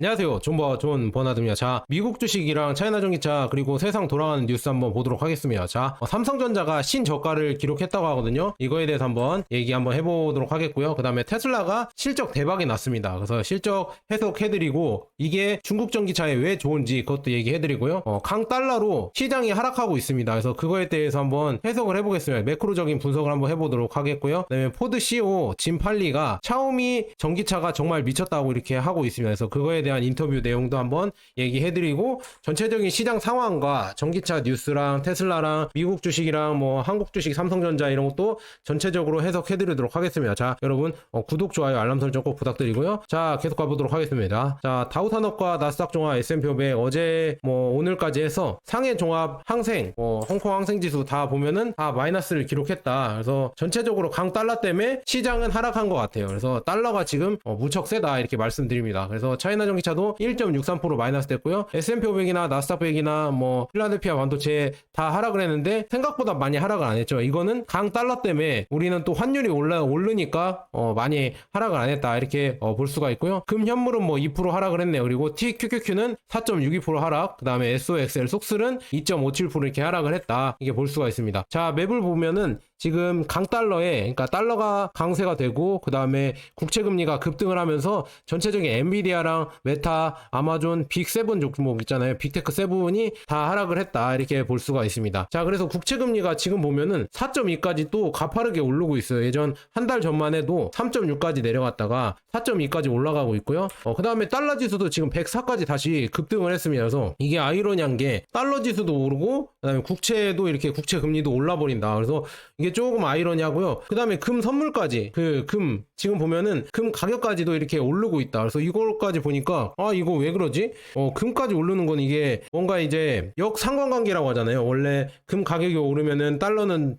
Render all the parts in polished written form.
안녕하세요. 존 버나드입니다. 자, 미국 주식이랑 차이나 전기차 그리고 세상 돌아가는 뉴스 한번 보도록 하겠습니다. 자, 삼성전자가 신저가를 기록했다고 하거든요. 이거에 대해서 한번 얘기 한번 해보도록 하겠고요. 그 다음에 테슬라가 실적 대박이 났습니다. 그래서 실적 해석해드리고 이게 중국 전기차에 왜 좋은지 그것도 얘기해드리고요. 강달러로 시장이 하락하고 있습니다. 그래서 그거에 대해서 한번 해석을 해보겠습니다. 매크로적인 분석을 한번 해보도록 하겠고요. 그 다음에 포드 CEO 짐 팔리가 샤오미 전기차가 정말 미쳤다고 이렇게 하고 있습니다. 그래서 그거에 대한 인터뷰 내용도 한번 얘기해드리고 전체적인 시장 상황과 전기차 뉴스랑 테슬라랑 미국 주식이랑 뭐 한국 주식 삼성전자 이런 것도 전체적으로 해석해드리도록 하겠습니다. 자, 여러분 구독, 좋아요, 알람 설정 꼭 부탁드리고요. 자, 계속 가보도록 하겠습니다. 자, 다우산업과 나스닥 종합 S&P 500 어제 뭐 오늘까지 해서 상해 종합 항생 홍콩 항생 지수 다 보면은 다 마이너스를 기록했다. 그래서 전체적으로 강달러 때문에 시장은 하락한 것 같아요. 그래서 달러가 지금 무척 세다 이렇게 말씀드립니다. 그래서 차이나 전기차도 1.63% 마이너스 됐고요. S&P 500이나 나스닥 100이나 뭐 필라델피아 반도체 다 하락을 했는데 생각보다 많이 하락을 안 했죠. 이거는 강달러 때문에 우리는 또 환율이 오르니까 많이 하락을 안 했다 이렇게 볼 수가 있고요. 금현물은 뭐 2% 하락을 했네요. 그리고 TQQQ는 4.62% 하락, 그 다음에 SOXL 속슬은 2.57% 이렇게 하락을 했다 이게 볼 수가 있습니다. 자, 맵을 보면은 지금 강달러에 그러니까 달러가 강세가 되고 그 다음에 국채금리가 급등을 하면서 전체적인 엔비디아랑 메타, 아마존, 빅7 종목 있잖아요. 빅테크 7이 다 하락을 했다 이렇게 볼 수가 있습니다. 자, 그래서 국채금리가 지금 보면은 4.2까지 또 가파르게 오르고 있어요. 예전 한 달 전만 해도 3.6까지 내려갔다가 4.2까지 올라가고 있고요. 그 다음에 달러 지수도 지금 104까지 다시 급등을 했습니다. 그래서 이게 아이러니한 게 달러 지수도 오르고 그 다음에 국채도 이렇게 국채 금리도 올라버린다. 그래서 이게 조금 아이러니하고요. 그 다음에 금 선물까지 금 지금 보면은 금 가격까지도 이렇게 오르고 있다. 그래서 이걸까지 보니까 이거 왜 그러지? 금까지 오르는 건 이게 뭔가 이제 역상관관계라고 하잖아요. 원래 금 가격이 오르면은 달러는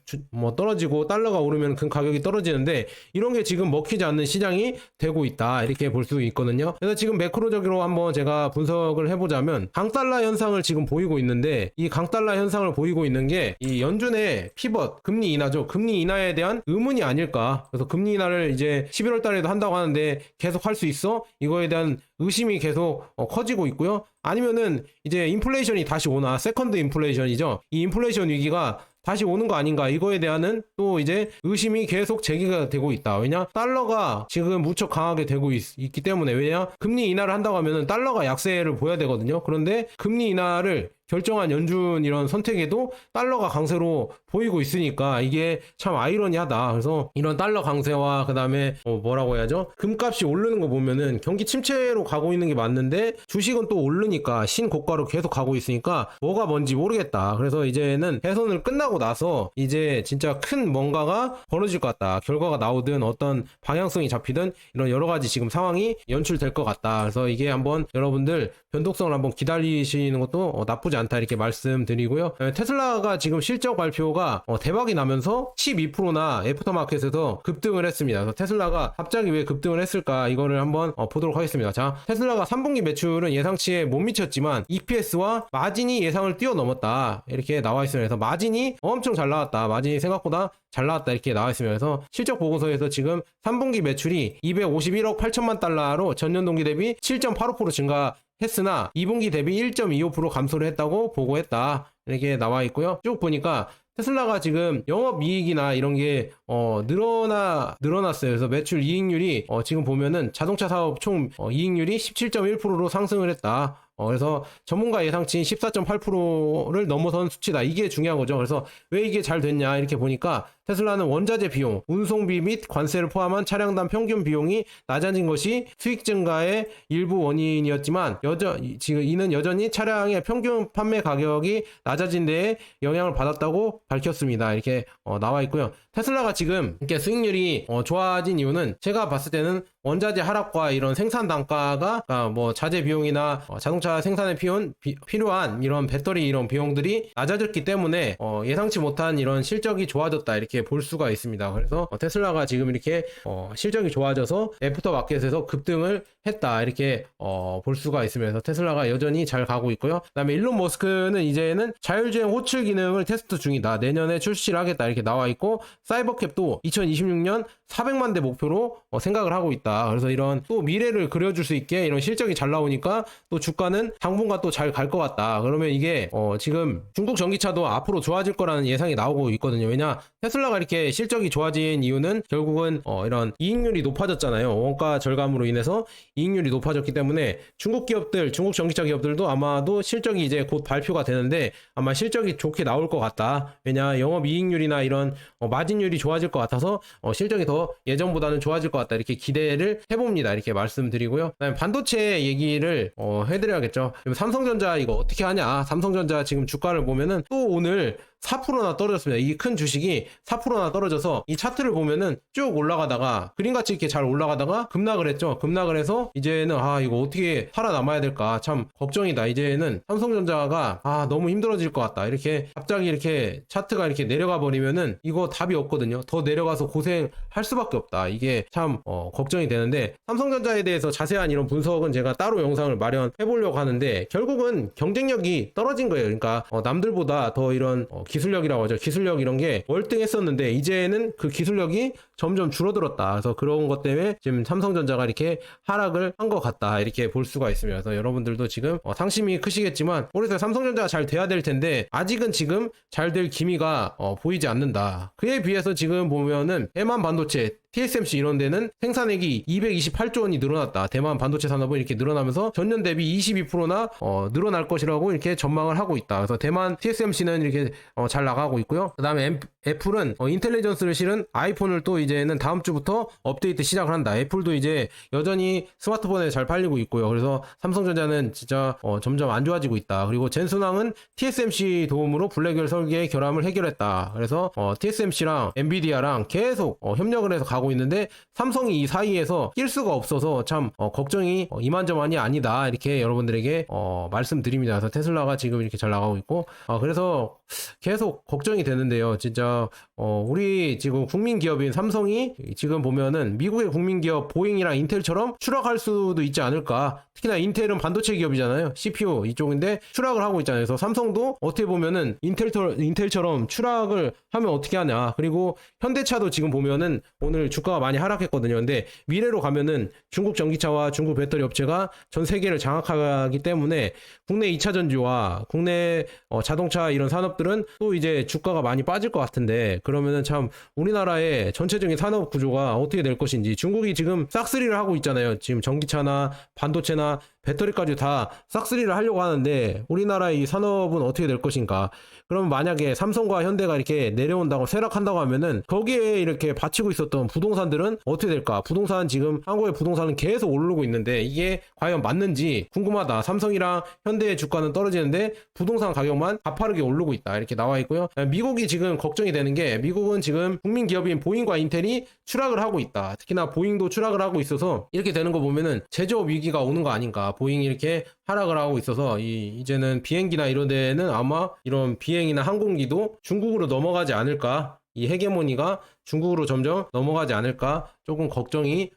떨어지고 달러가 오르면 금 가격이 떨어지는데 이런 게 지금 먹히지 않는 시장이 되고 있다 이렇게 볼 수 있거든요. 그래서 지금 매크로적으로 한번 제가 분석을 해보자면 강달러 현상을 지금 보이고 있는데 이 강달러 현상을 보이고 있는 게 이 연준의 피벗 금리 인하죠. 금리 인하에 대한 의문이 아닐까. 그래서 금리 인하를 이제 11월 달에도 한다고 하는데 계속 할 수 있어? 이거에 대한 의심이 계속 커지고 있고요. 아니면은 이제 인플레이션이 다시 오나, 세컨드 인플레이션이죠. 이 인플레이션 위기가 다시 오는 거 아닌가, 이거에 대한은 또 이제 의심이 계속 제기가 되고 있다. 왜냐? 달러가 지금 무척 강하게 되고 있기 때문에. 왜냐? 금리 인하를 한다고 하면은 달러가 약세를 보여야 되거든요. 그런데 금리 인하를 결정한 연준 이런 선택에도 달러가 강세로 보이고 있으니까 이게 참 아이러니하다. 그래서 이런 달러 강세와 그 다음에 뭐라고 해야죠? 금값이 오르는 거 보면은 경기 침체로 가고 있는 게 맞는데 주식은 또 오르니까 신고가로 계속 가고 있으니까 뭐가 뭔지 모르겠다. 그래서 이제는 대선을 끝나고 나서 이제 진짜 큰 뭔가가 벌어질 것 같다. 결과가 나오든 어떤 방향성이 잡히든 이런 여러 가지 지금 상황이 연출될 것 같다. 그래서 이게 한번 여러분들 변동성을 한번 기다리시는 것도 나쁘지 않다 이렇게 말씀드리고요. 테슬라가 지금 실적 발표가 대박이 나면서 12%나 애프터마켓에서 급등을 했습니다. 그래서 테슬라가 갑자기 왜 급등을 했을까 이거를 한번 보도록 하겠습니다. 자, 테슬라가 3분기 매출은 예상치에 못 미쳤지만 EPS와 마진이 예상을 뛰어넘었다 이렇게 나와 있습니다. 그래서 마진이 엄청 잘 나왔다. 마진이 생각보다 잘 나왔다 이렇게 나와 있습니다. 그래서 실적 보고서에서 지금 3분기 매출이 251억 8천만 달러로 전년 동기 대비 7.85% 증가 했으나 2분기 대비 1.25% 감소를 했다고 보고했다 이렇게 나와 있고요. 쭉 보니까 테슬라가 지금 영업이익이나 이런 게 늘어났어요. 그래서 매출 이익률이 지금 보면은 자동차 사업 총 이익률이 17.1%로 상승을 했다. 그래서 전문가 예상치인 14.8%를 넘어선 수치다. 이게 중요한 거죠. 그래서 왜 이게 잘 됐냐 이렇게 보니까 테슬라는 원자재 비용, 운송비 및 관세를 포함한 차량당 평균 비용이 낮아진 것이 수익 증가의 일부 원인이었지만 지금 이는 여전히 차량의 평균 판매 가격이 낮아진 데에 영향을 받았다고 밝혔습니다. 이렇게 나와 있고요. 테슬라가 지금 이렇게 수익률이 좋아진 이유는 제가 봤을 때는 원자재 하락과 이런 생산 단가가 뭐 자재 비용이나 자동차 생산에 필요한 이런 배터리 이런 비용들이 낮아졌기 때문에 예상치 못한 이런 실적이 좋아졌다 이렇게 이렇게 볼 수가 있습니다. 그래서 테슬라가 지금 이렇게 실적이 좋아져서 애프터 마켓에서 급등을 했다 이렇게 볼 수가 있으면서 테슬라가 여전히 잘 가고 있고요. 그다음에 일론 머스크는 이제는 자율주행 호출 기능을 테스트 중이다. 내년에 출시를 하겠다 이렇게 나와 있고, 사이버캡도 2026년 400만 대 목표로 생각을 하고 있다. 그래서 이런 또 미래를 그려줄 수 있게 이런 실적이 잘 나오니까 또 주가는 당분간 또 잘 갈 것 같다. 그러면 이게 지금 중국 전기차도 앞으로 좋아질 거라는 예상이 나오고 있거든요. 왜냐, 테슬라가 이렇게 실적이 좋아진 이유는 결국은 이런 이익률이 높아졌잖아요. 원가 절감으로 인해서 이익률이 높아졌기 때문에 중국 기업들, 중국 전기차 기업들도 아마도 실적이 이제 곧 발표가 되는데 아마 실적이 좋게 나올 것 같다. 왜냐, 영업 이익률이나 이런 마진율이 좋아질 것 같아서 실적이 더 예전보다는 좋아질 것 같다 이렇게 기대를 해봅니다. 이렇게 말씀드리고요. 그다음에 반도체 얘기를 해드려야겠죠. 삼성전자 이거 어떻게 하냐. 삼성전자 지금 주가를 보면은 또 오늘 4%나 떨어졌습니다. 이 큰 주식이 4%나 떨어져서 이 차트를 보면은 쭉 올라가다가 그림같이 이렇게 잘 올라가다가 급락을 했죠. 급락을 해서 이제는 이거 어떻게 살아남아야 될까 참 걱정이다. 이제는 삼성전자가 너무 힘들어질 것 같다. 이렇게 갑자기 이렇게 차트가 이렇게 내려가 버리면은 이거 답이 없거든요. 더 내려가서 고생할 수밖에 없다. 이게 참 걱정이 되는데, 삼성전자에 대해서 자세한 이런 분석은 제가 따로 영상을 마련해 보려고 하는데, 결국은 경쟁력이 떨어진 거예요. 그러니까 남들보다 더 이런 기술력이라고 하죠. 기술력 이런 게 월등했었는데 이제는 그 기술력이 점점 줄어들었다. 그래서 그런 것 때문에 지금 삼성전자가 이렇게 하락을 한 것 같다. 이렇게 볼 수가 있습니다. 그래서 여러분들도 지금 상심이 크시겠지만 모르겠어요. 삼성전자가 잘 돼야 될 텐데 아직은 지금 잘 될 기미가 보이지 않는다. 그에 비해서 지금 보면은 대만 반도체 TSMC 이런 데는 생산액이 228조 원이 늘어났다. 대만 반도체 산업은 이렇게 늘어나면서 전년 대비 22%나 늘어날 것이라고 이렇게 전망을 하고 있다. 그래서 대만 TSMC는 이렇게 잘 나가고 있고요. 그 다음에 애플은 인텔리전스를 실은 아이폰을 또 이제는 다음 주부터 업데이트 시작을 한다. 애플도 이제 여전히 스마트폰에 잘 팔리고 있고요. 그래서 삼성전자는 진짜 점점 안 좋아지고 있다. 그리고 젠순왕은 TSMC 도움으로 블랙웰 설계 결함을 해결했다. 그래서 TSMC랑 엔비디아랑 계속 협력을 해서 가고 있는데 삼성이 이 사이에서 낄 수가 없어서 참 걱정이 이만저만이 아니다. 이렇게 여러분들에게 말씀드립니다. 그래서 테슬라가 지금 이렇게 잘 나가고 있고 그래서 계속 걱정이 되는데요. 진짜 우리 지금 국민 기업인 삼성이 지금 보면은 미국의 국민 기업 보잉이랑 인텔처럼 추락할 수도 있지 않을까. 특히나 인텔은 반도체 기업이잖아요. CPU 이쪽인데 추락을 하고 있잖아요. 그래서 삼성도 어떻게 보면은 인텔처럼 추락을 하면 어떻게 하냐. 그리고 현대차도 지금 보면은 오늘 주가가 많이 하락했거든요. 근데 미래로 가면은 중국 전기차와 중국 배터리 업체가 전 세계를 장악하기 때문에 국내 2차 전지와 국내 자동차 이런 산업들은 또 이제 주가가 많이 빠질 것 같은데, 그러면은 참 우리나라의 전체적인 산업 구조가 어떻게 될 것인지. 중국이 지금 싹쓸이를 하고 있잖아요. 지금 전기차나 반도체나 배터리까지 다 싹쓸이를 하려고 하는데 우리나라의 이 산업은 어떻게 될 것인가. 그럼 만약에 삼성과 현대가 이렇게 내려온다고 쇠락한다고 하면은 거기에 이렇게 받치고 있었던 부동산들은 어떻게 될까. 부동산 지금 한국의 부동산은 계속 오르고 있는데 이게 과연 맞는지 궁금하다. 삼성이랑 현대의 주가는 떨어지는데 부동산 가격만 가파르게 오르고 있다. 이렇게 나와 있고요. 미국이 지금 걱정이 되는 게, 미국은 지금 국민 기업인 보잉과 인텔이 추락을 하고 있다. 특히나 보잉도 추락을 하고 있어서 이렇게 되는 거 보면은 제조업 위기가 오는 거 아닌가. 보잉이 이렇게 하락을 하고 있어서 이제는 비행기나 이런 데는 아마 이런 비행이나 항공기도 중국으로 넘어가지 않을까. 이 헤게모니가 중국으로 점점 넘어가지 않을까 조금 걱정이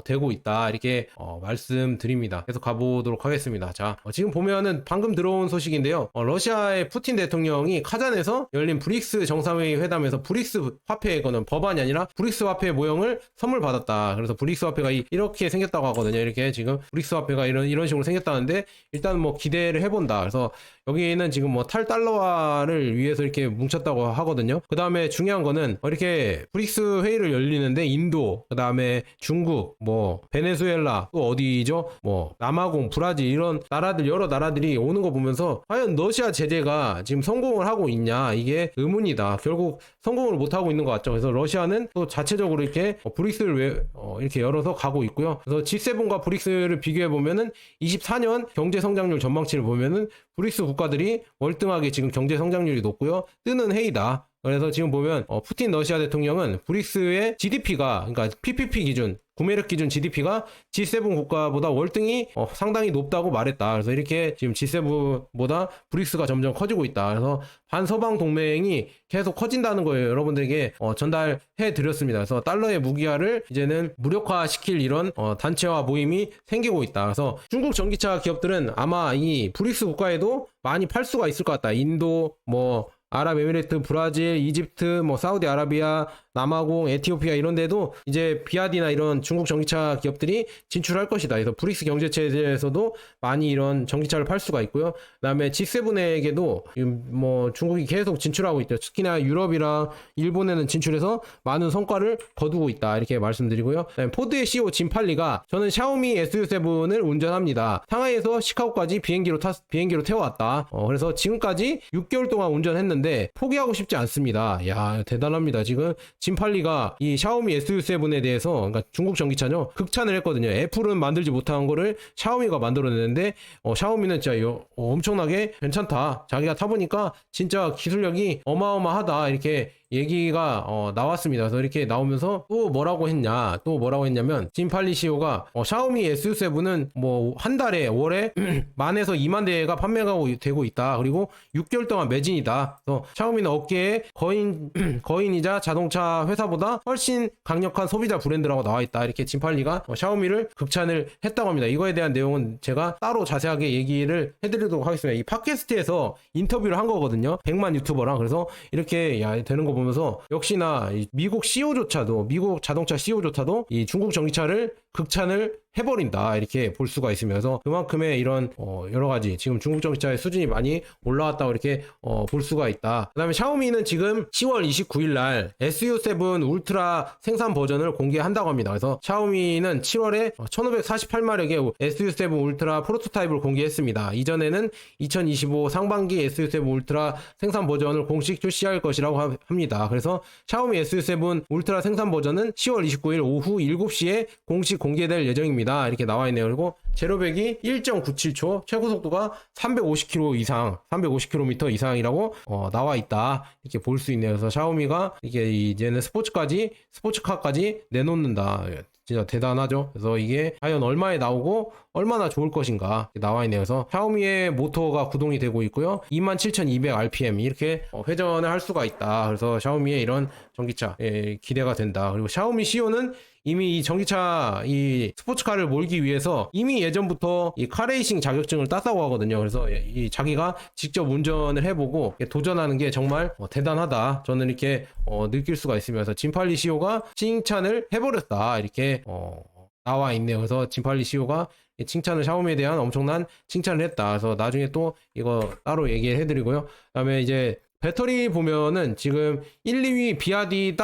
되고 있다. 이렇게 말씀드립니다. 계속 가보도록 하겠습니다. 자, 지금 보면은 방금 들어온 소식인데요. 러시아의 푸틴 대통령이 카잔에서 열린 브릭스 정상회의 회담에서 브릭스 화폐에 거는 법안이 아니라 브릭스 화폐 모형을 선물 받았다. 그래서 브릭스 화폐가 이렇게 생겼다고 하거든요. 이렇게 지금 브릭스 화폐가 이런 식으로 생겼다는데 일단 뭐 기대를 해본다. 그래서 여기는 지금 뭐 탈달러화를 위해서 이렇게 뭉쳤다고 하거든요. 그 다음에 중요한 거는 이렇게 브릭스 회의를 열리는데 인도, 그 다음에 중국, 뭐 베네수엘라, 또 어디죠? 뭐 남아공, 브라질 이런 나라들, 여러 나라들이 오는 거 보면서 과연 러시아 제재가 지금 성공을 하고 있냐, 이게 의문이다. 결국 성공을 못 하고 있는 것 같죠. 그래서 러시아는 또 자체적으로 이렇게 브릭스를 이렇게 열어서 가고 있고요. 그래서 G7과 브릭스를 비교해 보면은 24년 경제 성장률 전망치를 보면은 브릭스 국가들이 월등하게 지금 경제 성장률이 높고요. 뜨는 해이다. 그래서 지금 보면 푸틴 러시아 대통령은 브릭스의 GDP가, 그러니까 PPP 기준 구매력 기준 GDP가 G7 국가보다 월등히 상당히 높다고 말했다. 그래서 이렇게 지금 G7보다 브릭스가 점점 커지고 있다. 그래서 반서방 동맹이 계속 커진다는 거예요. 여러분들에게 전달해 드렸습니다. 그래서 달러의 무기화를 이제는 무력화시킬 이런 단체와 모임이 생기고 있다. 그래서 중국 전기차 기업들은 아마 이 브릭스 국가에도 많이 팔 수가 있을 것 같다. 인도, 아랍에미리트, 브라질, 이집트, 사우디아라비아, 남아공, 에티오피아 이런 데도 이제 비아디나 이런 중국 전기차 기업들이 진출할 것이다. 그래서 브릭스 경제체제에서도 많이 이런 전기차를 팔 수가 있고요. 그다음에 G7에게도 중국이 계속 진출하고 있죠. 특히나 유럽이랑 일본에는 진출해서 많은 성과를 거두고 있다. 이렇게 말씀드리고요. 포드의 CEO 짐 팔리가 저는 샤오미 SU7을 운전합니다. 상하이에서 시카고까지 비행기로 태워왔다. 그래서 지금까지 6개월 동안 운전했는데 포기하고 싶지 않습니다. 야, 대단합니다. 지금 짐팔리가 이 샤오미 SU7에 대해서, 그러니까 중국 전기차죠, 극찬을 했거든요. 애플은 만들지 못한 거를 샤오미가 만들어냈는데 샤오미는 진짜 엄청나게 괜찮다. 자기가 타보니까 진짜 기술력이 어마어마하다. 이렇게 얘기가 나왔습니다. 그래서 이렇게 나오면서 또 뭐라고 했냐면 짐팔리 CEO가 샤오미 S7은 한 달에 월에 10,000에서 2만 대가 판매가 되고 있다. 그리고 6개월 동안 매진이다. 그래서 샤오미는 업계의 거인이자 자동차 회사보다 훨씬 강력한 소비자 브랜드라고 나와 있다. 이렇게 짐팔리가 샤오미를 극찬을 했다고 합니다. 이거에 대한 내용은 제가 따로 자세하게 얘기를 해드리도록 하겠습니다. 이 팟캐스트에서 인터뷰를 한 거거든요. 100만 유튜버랑. 그래서 이렇게 되는 거 보면서 역시나 미국 CEO조차도, 미국 자동차 CEO조차도 이 중국 전기차를 극찬을 해버린다. 이렇게 볼 수가 있으면서 그만큼의 이런 여러 가지 지금 중국 전기차의 수준이 많이 올라왔다고 이렇게 볼 수가 있다. 그 다음에 샤오미는 지금 10월 29일 날 SU7 울트라 생산 버전을 공개한다고 합니다. 그래서 샤오미는 7월에 1548마력의 SU7 울트라 프로토타입을 공개했습니다. 이전에는 2025 상반기 SU7 울트라 생산 버전을 공식 출시할 것이라고 합니다. 그래서 샤오미 SU7 울트라 생산 버전은 10월 29일 오후 7시에 공식 공개될 예정입니다. 이렇게 나와 있네요. 그리고 제로백이 1.97초, 최고 속도가 350km 이상이라고 나와 있다. 이렇게 볼 수 있네요. 그래서 샤오미가 이게 이제는 스포츠카까지 내놓는다. 진짜 대단하죠. 그래서 이게 과연 얼마에 나오고 얼마나 좋을 것인가 나와 있네요. 그래서 샤오미의 모터가 구동이 되고 있고요. 27,200rpm 이렇게 회전을 할 수가 있다. 그래서 샤오미의 이런 전기차 기대가 된다. 그리고 샤오미 CEO는 이미 이 전기차 이 스포츠카를 몰기 위해서 이미 예전부터 이 카레이싱 자격증을 땄다고 하거든요. 그래서 이 자기가 직접 운전을 해보고 도전하는 게 정말 대단하다. 저는 이렇게 느낄 수가 있습니다. 그래서 짐팔리 CEO가 칭찬을 해버렸다. 이렇게 나와 있네요. 그래서 짐팔리 CEO가 칭찬을 샤오미에 대한 엄청난 칭찬을 했다. 그래서 나중에 또 이거 따로 얘기를 해드리고요. 그다음에 이제 배터리 보면은 지금 1, 2위 비아디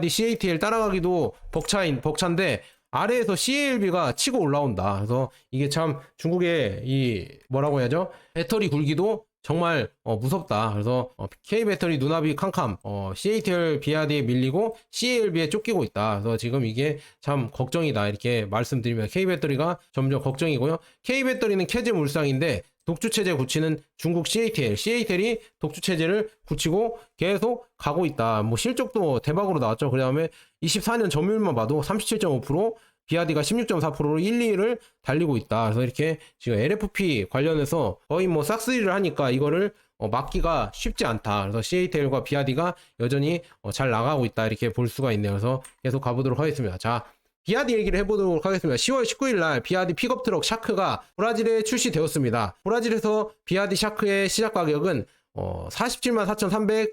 CATL 따라가기도 벅찬데 아래에서 CALB가 치고 올라온다. 그래서 이게 참 중국의 이 뭐라고 해야죠? 배터리 굴기도 정말 무섭다. 그래서 K배터리 눈앞이 캄캄, CATL 비아디에 밀리고 CALB에 쫓기고 있다. 그래서 지금 이게 참 걱정이다. 이렇게 말씀드리면 K배터리가 점점 걱정이고요. K배터리는 캐즈 물상인데 독주체제 굳히는 중국 CATL이 독주체제를 굳히고 계속 가고 있다. 실적도 대박으로 나왔죠. 그 다음에 24년 점유율만 봐도 37.5%, 비아디가 16.4%로 1, 2위를 달리고 있다. 그래서 이렇게 지금 LFP 관련해서 거의 싹쓸이를 하니까 이거를 막기가 쉽지 않다. 그래서 CATL과 비아디가 여전히 잘 나가고 있다. 이렇게 볼 수가 있네요. 그래서 계속 가보도록 하겠습니다. 자, 비아디 얘기를 해보도록 하겠습니다. 10월 19일 날 비아디 픽업 트럭 샤크가 브라질에 출시되었습니다. 브라질에서 비아디 샤크의 시작 가격은 47만 4,300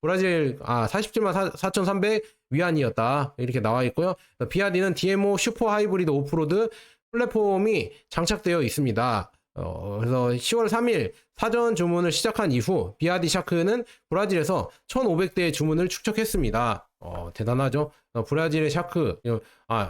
47만 4,300 위안이었다. 이렇게 나와 있고요. 비아디는 DMO 슈퍼 하이브리드 오프로드 플랫폼이 장착되어 있습니다. 그래서 10월 3일 사전 주문을 시작한 이후 비아디 샤크는 브라질에서 1,500대의 주문을 축적했습니다. 대단하죠. 브라질의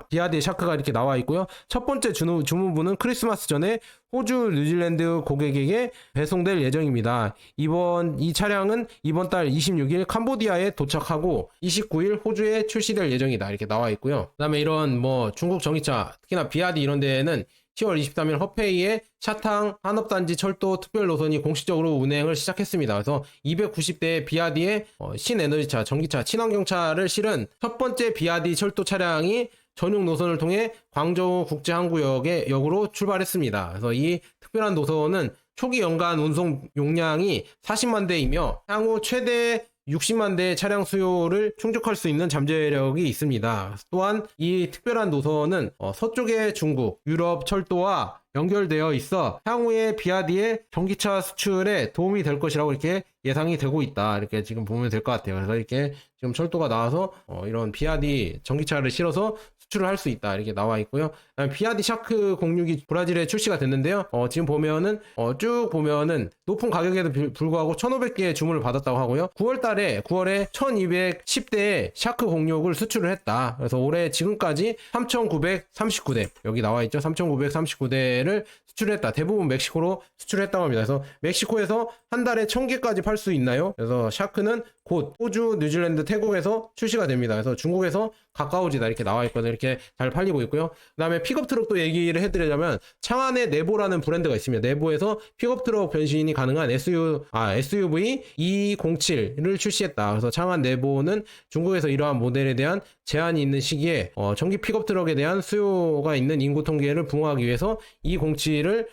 비아디 샤크가 이렇게 나와 있고요. 첫 번째 주문분은 크리스마스 전에 호주, 뉴질랜드 고객에게 배송될 예정입니다. 이 차량은 이번 달 26일 캄보디아에 도착하고 29일 호주에 출시될 예정이다. 이렇게 나와 있고요. 그 다음에 이런 중국 전기차, 특히나 비아디 이런 데에는 10월 23일 허페이의 샤탕 한업단지 철도 특별 노선이 공식적으로 운행을 시작했습니다. 그래서 290대의 비아디의 신에너지차, 전기차, 친환경차를 실은 첫 번째 비아디 철도 차량이 전용 노선을 통해 광저우 국제항구역의 역으로 출발했습니다. 그래서 이 특별한 노선은 초기 연간 운송 용량이 40만 대이며 향후 최대 60만 대의 차량 수요를 충족할 수 있는 잠재력이 있습니다. 또한 이 특별한 노선은 서쪽의 중국, 유럽 철도와 연결되어 있어 향후에 비아디의 전기차 수출에 도움이 될 것이라고 이렇게 예상이 되고 있다. 이렇게 지금 보면 될 것 같아요. 그래서 이렇게 지금 철도가 나와서 이런 비아디 전기차를 실어서 수출을 할 수 있다. 이렇게 나와 있고요. 비아디 샤크 06이 브라질에 출시가 됐는데요. 지금 보면은 쭉 보면은 높은 가격에도 불구하고 1,500개의 주문을 받았다고 하고요. 9월에 1,210대의 샤크 06을 수출을 했다. 그래서 올해 지금까지 3,939대 여기 나와 있죠. 3,939대를 수출했다. 대부분 멕시코로 수출했다고 합니다. 그래서 멕시코에서 한 달에 1,000개까지 팔 수 있나요? 그래서 샤크는 곧 호주, 뉴질랜드, 태국에서 출시가 됩니다. 그래서 중국에서 가까워지다 이렇게 나와 있거든요. 이렇게 잘 팔리고 있고요. 그 다음에 픽업 트럭도 얘기를 해드리자면 창안의 네보라는 브랜드가 있습니다. 네보에서 픽업 트럭 변신이 가능한 SUV 207을 출시했다. 그래서 창안 네보는 중국에서 이러한 모델에 대한 제한이 있는 시기에 전기 픽업 트럭에 대한 수요가 있는 인구 통계를 부응하기 위해서 207을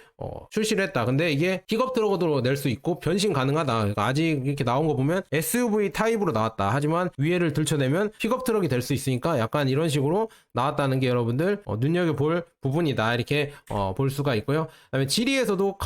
출시를 했다. 근데 이게 픽업 트럭으로 낼 수 있고 변신 가능하다. 그러니까 아직 이렇게 나온 거 보면 SUV 타입으로 나왔다. 하지만 위에를 들춰내면 픽업 트럭이 될 수 있으니까 약간 이런 식으로 나왔다는 게 여러분들 눈여겨볼 부분이다. 이렇게 볼 수가 있고요. 그다음에 지리에서도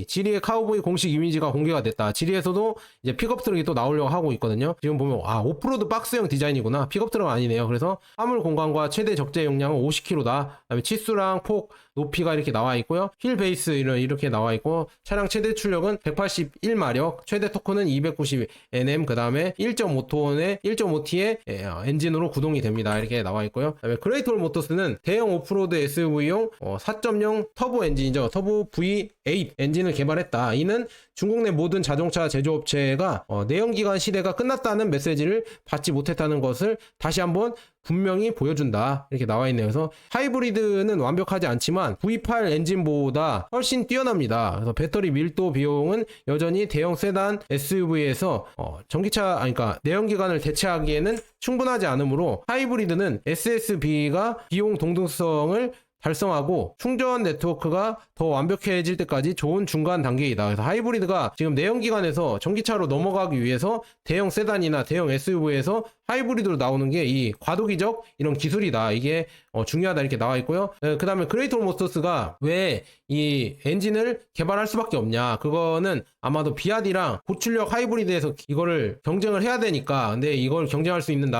지리의 카우보이 공식 이미지가 공개가 됐다. 지리에서도 이제 픽업 트럭이 또 나오려고 하고 있거든요. 지금 보면 오프로드 박스형 디자인이구나. 픽업 트럭 아니네요. 그래서 화물 공간과 최대 적재 용량은 50kg다. 그다음에 치수랑 폭, 높이가 이렇게 나와 있고요. 휠 베이스 이렇게 나와 있고 차량 최대 출력은 181마력, 최대 토크는 290Nm, 그 다음에 1.5T의 엔진으로 구동이 됩니다. 이렇게 나와 있고요. 그다음에 그레이트홀 모터스는 대형 오프로드 SUV용 4.0 터보 엔진이죠. 터보 V8 엔진을 개발했다. 이는 중국 내 모든 자동차 제조업체가 내연기관 시대가 끝났다는 메시지를 받지 못했다는 것을 다시 한번 분명히 보여준다. 이렇게 나와 있네요. 그래서 하이브리드는 완벽하지 않지만 V8 엔진보다 훨씬 뛰어납니다. 그래서 배터리 밀도 비용은 여전히 대형 세단 SUV에서 그러니까 내연기관을 대체하기에는 충분하지 않으므로 하이브리드는 SSB가 비용 동등성을 달성하고 충전 네트워크가 더 완벽해질 때까지 좋은 중간 단계이다. 그래서 하이브리드가 지금 내연기관에서 전기차로 넘어가기 위해서 대형 세단이나 대형 SUV에서 하이브리드로 나오는 게 이 과도기적 이런 기술이다. 이게 중요하다 이렇게 나와 있고요. 그 다음에 그레이트홀 모터스가 왜 이 엔진을 개발할 수밖에 없냐. 그거는 아마도 비아디랑 고출력 하이브리드에서 이거를 경쟁을 해야 되니까. 근데 이걸 경쟁할 수 있는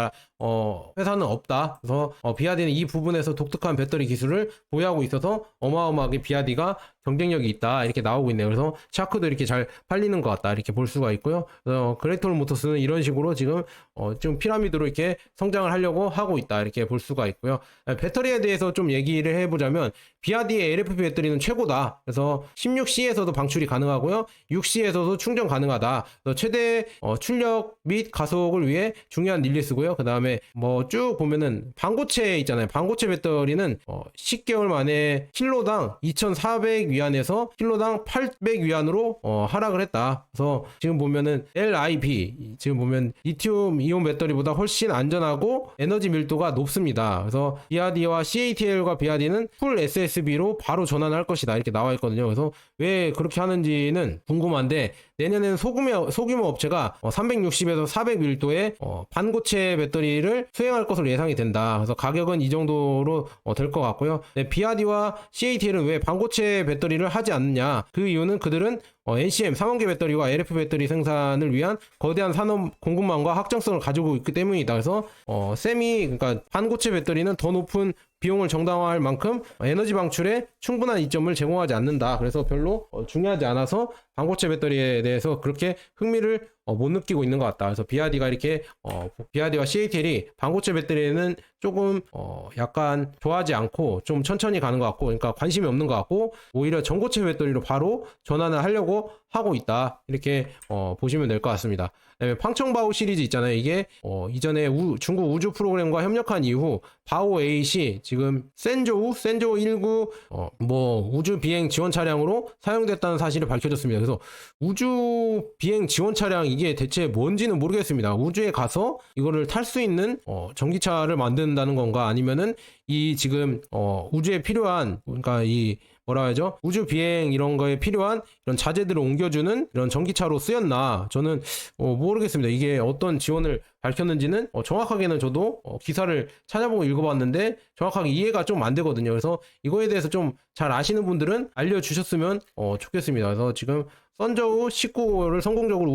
회사는 없다. 그래서 비아디는 이 부분에서 독특한 배터리 기술을 보유하고 있어서 어마어마하게 비아디가 경쟁력이 있다. 이렇게 나오고 있네요. 그래서 샤크도 이렇게 잘 팔리는 것 같다. 이렇게 볼 수가 있고요. 그레이트홀 모터스는 이런 식으로 지금 좀 피라미드로 이렇게 성장을 하려고 하고 있다. 이렇게 볼 수가 있고요. 배터리에 대해서 좀 얘기를 해보자면 비아디의 LFP 배터리는 최고다. 그래서 16C에서도 방출이 가능하고요. 6C에서도 충전 가능하다. 최대 출력 및 가속을 위해 중요한 릴리스고요. 그 다음에 쭉 보면은 반고체 있잖아요. 반고체 배터리는 10개월 만에 킬로당 2,400위안에서 킬로당 800위안으로 하락을 했다. 그래서 지금 보면은 LIP 지금 보면 리튬 이온 배터리보다 훨씬 안전하고 에너지 밀도가 높습니다. 그래서 비아디와 CATL과 비아디는 풀 SSB로 바로 전환할 것이다. 이렇게 나와 있거든요. 그래서 왜 그렇게 하는지는 궁금한데 내년에는 소규모 업체가 360에서 400밀도의 반고체 배터리를 수행할 것으로 예상이 된다. 그래서 가격은 이 정도로 될 것 같고요. 비아디와 CATL은 왜 반고체 배터리를 하지 않느냐? 그 이유는 그들은 NCM 삼원계 배터리와 LF 배터리 생산을 위한 거대한 산업 공급망과 확장성을 가지고 있기 때문이다. 그래서 그러니까 반고체 배터리는 더 높은 비용을 정당화할 만큼 에너지 방출에 충분한 이점을 제공하지 않는다. 그래서 별로 중요하지 않아서 반고체 배터리에 대해서 그렇게 흥미를 못 느끼고 있는 것 같다. 그래서 비아디가 이렇게 비아디와 CATL이 반고체 배터리에는 조금 약간 좋아하지 않고 좀 천천히 가는 것 같고, 그러니까 관심이 없는 것 같고 오히려 전고체 배터리로 바로 전환을 하려고 하고 있다. 이렇게 보시면 될 것 같습니다. 그다음에 팡청바오 시리즈 있잖아요. 이게 이전에 중국 우주 프로그램과 협력한 이후 바오 8이 지금 센조우 19 우주 비행 지원 차량으로 사용됐다는 사실이 밝혀졌습니다. 그래서 우주 비행 지원 차량 이게 대체 뭔지는 모르겠습니다. 우주에 가서 이거를 탈 수 있는 전기차를 만든다는 건가, 아니면은 이 지금 우주에 필요한, 그러니까 이 뭐라 하죠? 우주 비행 이런 거에 필요한 이런 자재들을 옮겨주는 이런 전기차로 쓰였나? 저는 모르겠습니다. 이게 어떤 지원을 밝혔는지는 정확하게는 저도 기사를 찾아보고 읽어봤는데 정확하게 이해가 좀 안 되거든요. 그래서 이거에 대해서 좀 잘 아시는 분들은 알려주셨으면 좋겠습니다. 그래서 지금 선저우 19를 성공적으로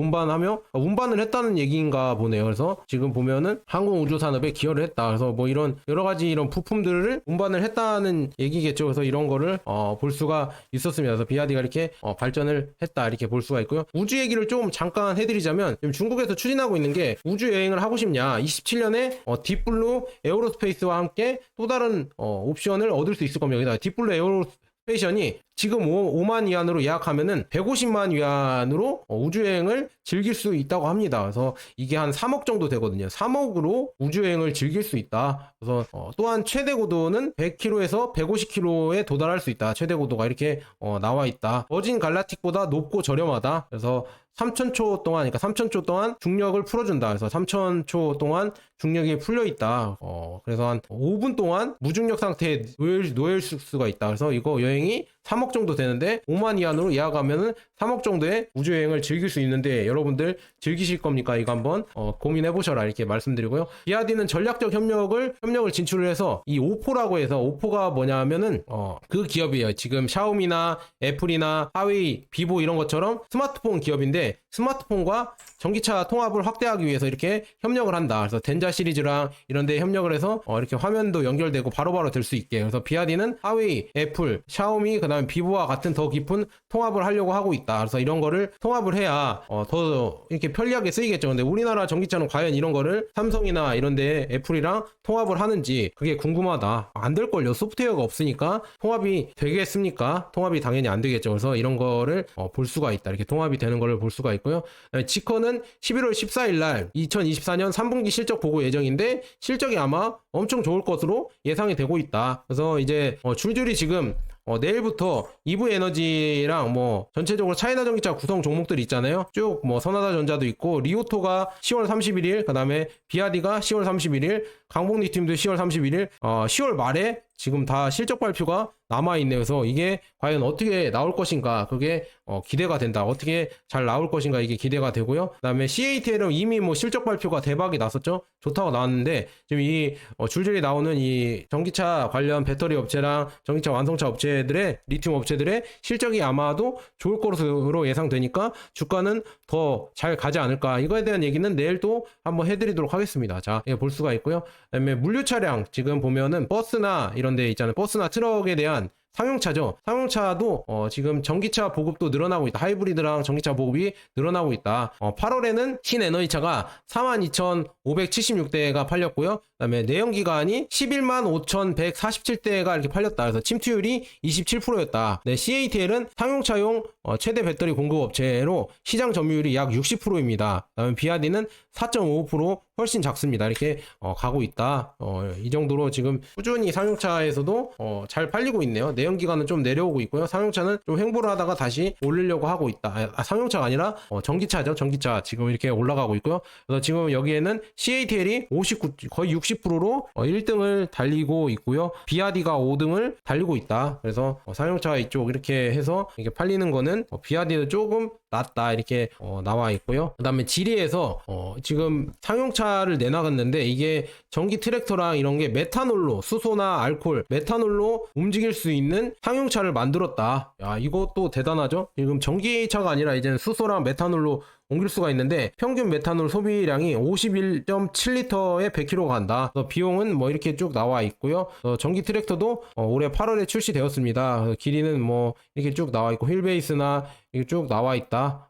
운반을 했다는 얘기인가 보네요. 그래서 지금 보면은 항공우주산업에 기여를 했다. 그래서 뭐 이런 여러 가지 이런 부품들을 운반을 했다는 얘기겠죠. 그래서 이런 거를 볼 수가 있었습니다. 그래서 비아디가 이렇게 발전을 했다, 이렇게 볼 수가 있고요. 우주 얘기를 좀 잠깐 해드리자면, 지금 중국에서 추진하고 있는 게, 우주 여행을 하고 싶냐, 27년에 딥블루 에어로스페이스와 함께 또 다른 옵션을 얻을 수 있을 겁니다. 여기다 딥블루 에어로스페이션이 지금 5만 위안으로 예약하면은 150만 위안으로 우주여행을 즐길 수 있다고 합니다. 그래서 이게 한 3억 정도 되거든요. 3억으로 우주여행을 즐길 수 있다. 그래서 또한 최대 고도는 100km에서 150km에 도달할 수 있다. 최대 고도가 이렇게 나와 있다. 버진 갈라틱보다 높고 저렴하다. 그래서 3000초 동안, 그러니까 3000초 동안 중력을 풀어준다. 그래서 3000초 동안 중력이 풀려 있다. 그래서 한 5분 동안 무중력 상태에 놓일 수가 있다. 그래서 이거 여행이 3억 정도 되는데 5만 위안으로 예약하면은 3억 정도의 우주여행을 즐길 수 있는데, 여러분들 즐기실 겁니까? 이거 한번 고민해보셔라, 이렇게 말씀드리고요. 비아디는 전략적 협력을 진출을 해서 이 오포라고 해서, 오포가 뭐냐면은 그 기업이에요. 지금 샤오미나 애플이나 하웨이, 비보 이런 것처럼 스마트폰 기업인데, 스마트폰과 전기차 통합을 확대하기 위해서 이렇게 협력을 한다. 그래서 덴자 시리즈랑 이런 데 협력을 해서 이렇게 화면도 연결되고 바로바로 될 수 있게. 그래서 비아디는 하웨이, 애플, 샤오미, 그다음에 비보와 같은 더 깊은 통합을 하려고 하고 있다. 그래서 이런 거를 통합을 해야 더 이렇게 편리하게 쓰이겠죠. 근데 우리나라 전기차는 과연 이런 거를 삼성이나 이런 데 애플이랑 통합을 하는지 그게 궁금하다. 안 될걸요. 소프트웨어가 없으니까 통합이 되겠습니까? 통합이 당연히 안 되겠죠. 그래서 이런 거를 볼 수가 있다. 이렇게 통합이 되는 거를 볼 수가 있고요. 지커는 11월 14일 날 2024년 3분기 실적 보고 예정인데, 실적이 아마 엄청 좋을 것으로 예상이 되고 있다. 그래서 이제 줄줄이 지금 내일부터 이브 에너지랑 뭐 전체적으로 차이나 전기차 구성 종목들 있잖아요. 쭉 뭐 선하다전자도 있고, 리오토가 10월 31일, 그 다음에 비아디가 10월 31일, 강북리튬도 10월 31일, 10월 말에 지금 다 실적 발표가 남아있네요. 그래서 이게 과연 어떻게 나올 것인가, 그게 기대가 된다. 어떻게 잘 나올 것인가, 이게 기대가 되고요. 그 다음에 CATL은 이미 뭐 실적 발표가 대박이 났었죠. 좋다고 나왔는데, 지금 이 줄줄이 나오는 이 전기차 관련 배터리 업체랑 전기차 완성차 업체들의, 리튬 업체들의 실적이 아마도 좋을 것으로 예상되니까 주가는 더 잘 가지 않을까. 이거에 대한 얘기는 내일 또 한번 해드리도록 하겠습니다. 자, 예, 볼 수가 있고요. 그 다음에 물류 차량, 지금 보면은 버스나 이런 데 있잖아요. 버스나 트럭에 대한 상용차죠. 상용차도 지금 전기차 보급도 늘어나고 있다. 하이브리드랑 전기차 보급이 늘어나고 있다. 8월에는 신에너지차가 42,576대가 팔렸고요. 그다음에 내연기관이 115,147대가 이렇게 팔렸다. 그래서 침투율이 27%였다. 네, CATL은 상용차용 최대 배터리 공급 업체로 시장 점유율이 약 60%입니다. 그다음에 비아디는 4.5% 훨씬 작습니다. 이렇게 가고 있다. 이 정도로 지금 꾸준히 상용차에서도 잘 팔리고 있네요. 내연기관은 좀 내려오고 있고요. 상용차는 좀 횡보를 하다가 다시 올리려고 하고 있다. 상용차가 아니라 전기차죠. 전기차 지금 이렇게 올라가고 있고요. 그래서 지금 여기에는 CATL이 59, 거의 60%로 1등을 달리고 있고요. 비아디가 5등을 달리고 있다. 그래서 상용차 이쪽 이렇게 해서 이게 팔리는 거는 비아디는 조금 낫다, 이렇게 나와 있고요. 그 다음에 지리에서 지금 상용차를 내나갔는데, 이게 전기 트랙터랑 이런 게 메탄올로, 수소나 알코올, 메탄올로 움직일 수 있는 상용차를 만들었다. 야, 이것도 대단하죠? 지금 전기차가 아니라 이제는 수소랑 메탄올로 옮길 수가 있는데, 평균 메탄올 소비량이 51.7리터에 100km가 간다. 그래서 비용은 뭐 이렇게 쭉 나와 있고요. 전기 트랙터도 올해 8월에 출시되었습니다. 길이는 뭐 이렇게 쭉 나와 있고, 휠베이스나 이게 쭉 나와 있다.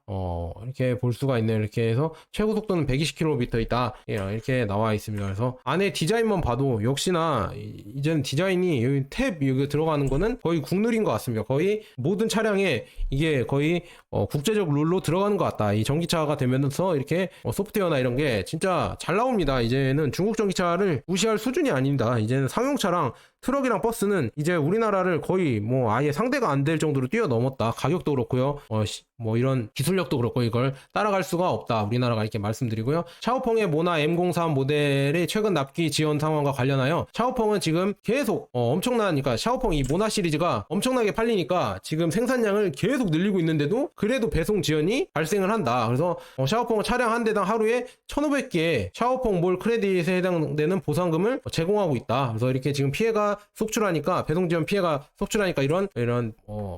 이렇게 볼 수가 있네요. 이렇게 해서 최고 속도는 120km 있다. 예, 이렇게 나와 있습니다. 그래서 안에 디자인만 봐도 역시나 이제는 디자인이 여기 탭 여기 들어가는 거는 거의 국룰인 것 같습니다. 거의 모든 차량에 이게 거의 국제적 룰로 들어가는 것 같다. 이 전기차가 되면서 이렇게 소프트웨어나 이런 게 진짜 잘 나옵니다. 이제는 중국 전기차를 무시할 수준이 아닙니다. 이제는 상용차랑 트럭이랑 버스는 이제 우리나라를 거의 뭐 아예 상대가 안 될 정도로 뛰어넘었다. 가격도 그렇고요. 뭐 이런 기술력도 그렇고 이걸 따라갈 수가 없다. 우리나라가 이렇게 말씀드리고요. 샤오펑의 모나 M03 모델의 최근 납기 지원 상황과 관련하여 샤오펑은 지금 계속 그러니까 샤오펑 이 모나 시리즈가 엄청나게 팔리니까 지금 생산량을 계속 늘리고 있는데도 그래도 배송 지연이 발생을 한다. 그래서 샤오펑은 차량 한 대당 하루에 1,500개의 샤오펑 몰 크레딧에 해당되는 보상금을 제공하고 있다. 그래서 이렇게 지금 피해가 속출하니까 배송 지연 피해가 속출하니까 이런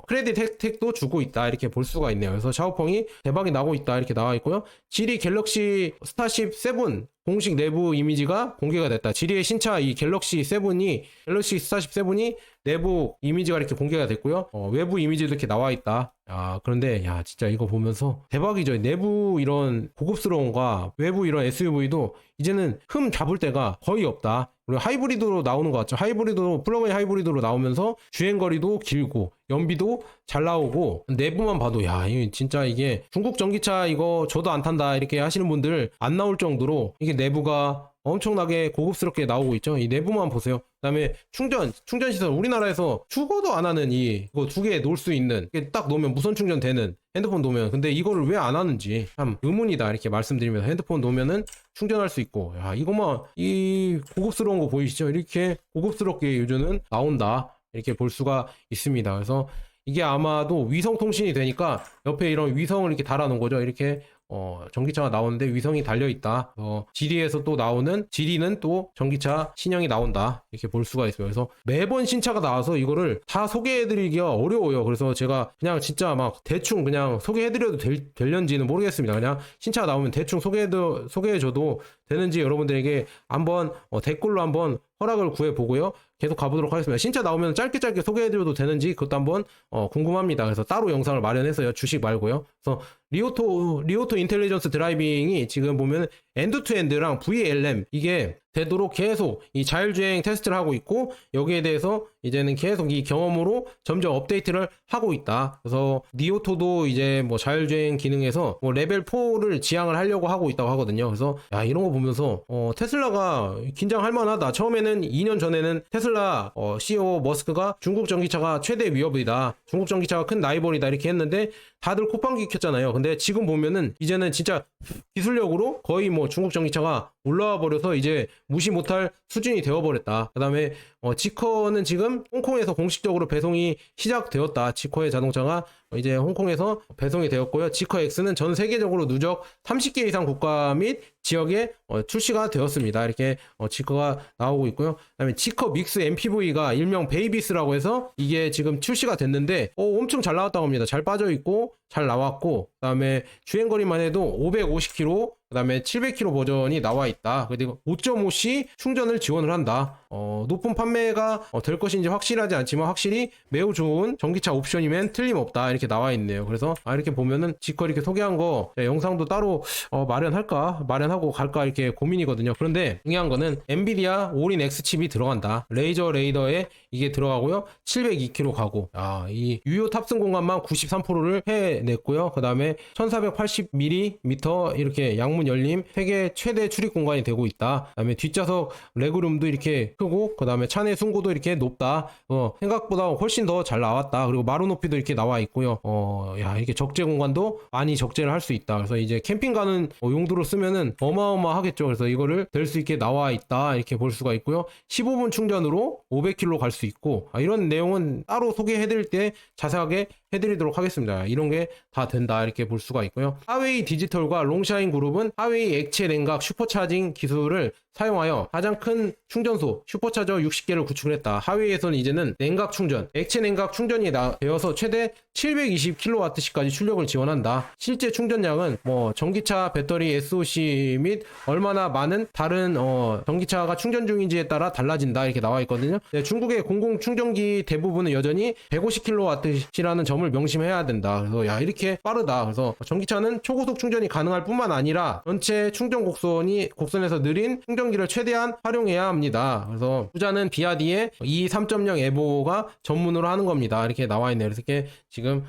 크레딧 혜택도 주고 있다. 이렇게 볼 수가 있네요. 그래서 샤오펑이 대박이 나고 있다 이렇게 나와 있고요. 지리 갤럭시 스타쉽 7 공식 내부 이미지가 공개가 됐다. 지리의 신차 이 갤럭시 스타쉽 7이 내부 이미지가 이렇게 공개가 됐고요. 외부 이미지도 이렇게 나와 있다. 그런데 진짜 이거 보면서 대박이죠. 내부 이런 고급스러움과 외부 이런 SUV도 이제는 흠 잡을 데가 거의 없다. 그리고 하이브리드로 나오는 것 같죠. 플러그인 하이브리드로 나오면서 주행거리도 길고 연비도 잘 나오고 내부만 봐도 진짜 이게 중국 전기차 이거 저도 안 탄다 이렇게 하시는 분들 안 나올 정도로 이게 내부가 엄청나게 고급스럽게 나오고 있죠. 이 내부만 보세요. 그다음에 충전 시설 우리나라에서 죽어도 안 하는 이거 두 개 놓을 수 있는 딱 놓으면 무선 충전되는 핸드폰 놓으면 근데 이거를 왜 안 하는지 참 의문이다 이렇게 말씀드리면서 핸드폰 놓으면은 충전할 수 있고 이거만 이 고급스러운 거 보이시죠? 이렇게 고급스럽게 요즘은 나온다 이렇게 볼 수가 있습니다. 그래서 이게 아마도 위성 통신이 되니까 옆에 이런 위성을 이렇게 달아놓은 거죠. 이렇게 전기차가 나오는데 위성이 달려있다. 지리에서 또 나오는 지리는 또 전기차 신형이 나온다. 이렇게 볼 수가 있어요. 그래서 매번 신차가 나와서 이거를 다 소개해드리기가 어려워요. 그래서 제가 그냥 진짜 막 대충 그냥 소개해드려도 될런지는 모르겠습니다. 그냥 신차가 나오면 대충 소개해줘도 되는지 여러분들에게 한번 댓글로 한번 허락을 구해보고요. 계속 가보도록 하겠습니다. 신차 나오면 짧게 소개해드려도 되는지 그것도 한번 궁금합니다. 그래서 따로 영상을 마련해서요. 주식 말고요. 그래서 리오토 인텔리전스 드라이빙이 지금 보면 엔드투엔드랑 VLM 이게 되도록 계속 이 자율주행 테스트를 하고 있고 여기에 대해서 이제는 계속 이 경험으로 점점 업데이트를 하고 있다. 그래서 리오토도 이제 뭐 자율주행 기능에서 뭐 레벨 4를 지향을 하려고 하고 있다고 하거든요. 그래서 이런 거 보면서 테슬라가 긴장할 만하다. 처음에는 2년 전에는 테슬라 CEO 머스크가 중국 전기차가 최대 위협이다. 중국 전기차가 큰 라이벌이다 이렇게 했는데 다들 콧방귀 켰잖아요. 근데 지금 보면은 이제는 진짜 기술력으로 거의 뭐 중국 전기차가 올라와 버려서 이제 무시 못할 수준이 되어버렸다. 그 다음에 지커는 지금 홍콩에서 공식적으로 배송이 시작되었다. 지커의 자동차가 이제 홍콩에서 배송이 되었고요. 지커 X는 전 세계적으로 누적 30개 이상 국가 및 지역에 출시가 되었습니다. 이렇게 지커가 나오고 있고요. 그 다음에 지커 믹스 MPV가 일명 베이비스라고 해서 이게 지금 출시가 됐는데 엄청 잘 나왔다고 합니다. 잘 빠져있고 잘 나왔고 그 다음에 주행거리만 해도 550km 그 다음에 700km 버전이 나와 있다. 그리고 5.5C 충전을 지원을 한다. 높은 판매가 될 것인지 확실하지 않지만 확실히 매우 좋은 전기차 옵션이면 틀림없다. 이렇게 나와 있네요. 그래서 이렇게 보면은 지커 이렇게 소개한 거 영상도 따로 마련하고 갈까 이렇게 고민이거든요. 그런데 중요한 거는 엔비디아 올인 X 칩이 들어간다. 레이저 레이더에 이게 들어가고요. 702km 가고 이 유효 탑승 공간만 93%를 해냈고요. 그 다음에 1480mm 이렇게 양문 열림 세계 최대 출입 공간이 되고 있다. 그 다음에 뒷좌석 레그룸도 이렇게 크고 그 다음에 차내 순고도 이렇게 높다. 생각보다 훨씬 더 잘 나왔다. 그리고 마루 높이도 이렇게 나와 있고요. 이렇게 적재 공간도 많이 적재를 할 수 있다. 그래서 이제 캠핑 가는 용도로 쓰면은 어마어마하겠죠. 그래서 이거를 될 수 있게 나와 있다. 이렇게 볼 수가 있고요. 15분 충전으로 500km 갈 수 있고 이런 내용은 따로 소개해드릴 때 자세하게 해드리도록 하겠습니다. 이런 게 다 된다 이렇게 볼 수가 있고요. 하웨이 디지털과 롱샤인 그룹은 하웨이 액체 냉각 슈퍼차징 기술을 사용하여 가장 큰 충전소 슈퍼차저 60개를 구축을 했다. 하웨이에서는 이제는 냉각 충전, 액체 냉각 충전이 되어서 최대 720kWh까지 출력을 지원한다. 실제 충전량은 뭐 전기차 배터리 SOC 및 얼마나 많은 다른 전기차가 충전 중인지에 따라 달라진다 이렇게 나와 있거든요. 중국의 공공 충전기 대부분은 여전히 150kWh라는 점을 점을 명심해야 된다. 그래서 야, 이렇게 빠르다. 그래서 전기차는 초고속 충전이 가능할 뿐만 아니라 전체 충전 곡선에서 느린 충전기를 최대한 활용해야 합니다. 그래서 후자는 비아디의 E 3.0 에보가 전문으로 하는 겁니다. 이렇게 나와 있네요. 그래서 이렇게 지금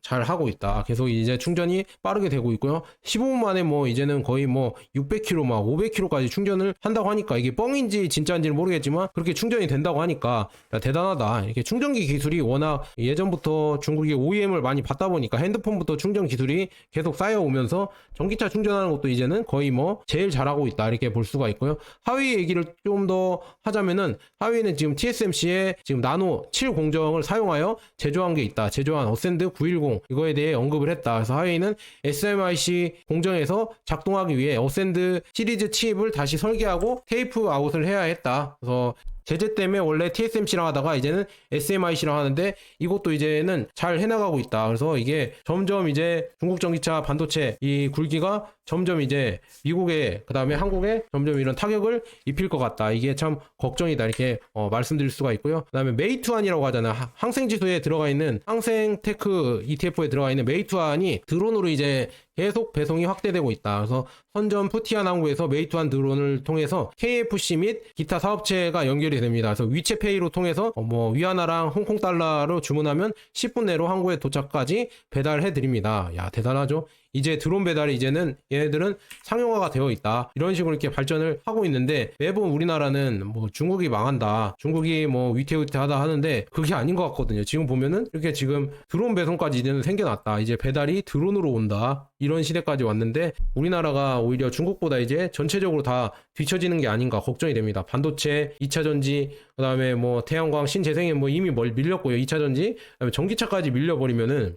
잘 하고 있다. 계속 이제 충전이 빠르게 되고 있고요. 15분 만에 뭐 이제는 거의 뭐 600km 막 500km까지 충전을 한다고 하니까 이게 뻥인지 진짜인지는 모르겠지만 그렇게 충전이 된다고 하니까 야, 대단하다. 이렇게 충전기 기술이 워낙 예전부터 중국이 OEM을 많이 받다 보니까 핸드폰부터 충전 기술이 계속 쌓여오면서 전기차 충전하는 것도 이제는 거의 뭐 제일 잘하고 있다. 이렇게 볼 수가 있고요. 하위 얘기를 좀 더 하자면은 하위는 지금 TSMC의 지금 나노 7 공정을 사용하여 제조한 게 있다. 제조한 어센드 910 이거에 대해 언급을 했다. 그래서 하위는 SMIC 공정에서 작동하기 위해 어센드 시리즈 칩을 다시 설계하고 테이프 아웃을 해야 했다. 그래서 제재 때문에 원래 TSMC랑 하다가 이제는 SMIC랑 하는데 이것도 이제는 잘 해나가고 있다. 그래서 이게 점점 이제 중국 전기차 반도체 이 굴기가 점점 이제 미국에 그다음에 한국에 점점 이런 타격을 입힐 것 같다. 이게 참 걱정이다. 이렇게 말씀드릴 수가 있고요. 그다음에 메이투안이라고 하잖아요. 항생지수에 들어가 있는 항생테크 ETF에 들어가 있는 메이투안이 드론으로 이제 계속 배송이 확대되고 있다. 그래서 선전 푸티안 항구에서 메이투안 드론을 통해서 KFC 및 기타 사업체가 연결이 됩니다. 그래서 위챗페이로 통해서 뭐 위안화랑 홍콩 달러로 주문하면 10분 내로 항구에 도착까지 배달해 드립니다. 야, 대단하죠? 이제 드론 배달이 이제는 얘네들은 상용화가 되어 있다. 이런 식으로 이렇게 발전을 하고 있는데 매번 우리나라는 뭐 중국이 망한다. 중국이 뭐 위태위태하다 하는데 그게 아닌 것 같거든요. 지금 보면은 이렇게 지금 드론 배송까지 이제는 생겨났다. 이제 배달이 드론으로 온다. 이런 시대까지 왔는데 우리나라가 오히려 중국보다 이제 전체적으로 다 뒤처지는 게 아닌가 걱정이 됩니다. 반도체, 2차 전지, 그다음에 뭐 태양광, 신재생에 뭐 이미 밀렸고요. 2차 전지, 그다음에 전기차까지 밀려버리면은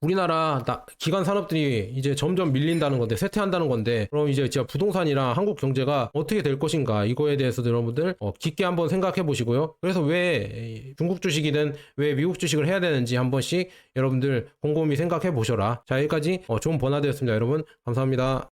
우리나라 기관 산업들이 이제 점점 밀린다는 건데 쇠퇴한다는 건데 그럼 이제 진짜 부동산이랑 한국 경제가 어떻게 될 것인가 이거에 대해서도 여러분들 깊게 한번 생각해 보시고요. 그래서 왜 중국 주식이든 왜 미국 주식을 해야 되는지 한 번씩 여러분들 곰곰이 생각해 보셔라. 자, 여기까지 좋은 번화되었습니다. 여러분 감사합니다.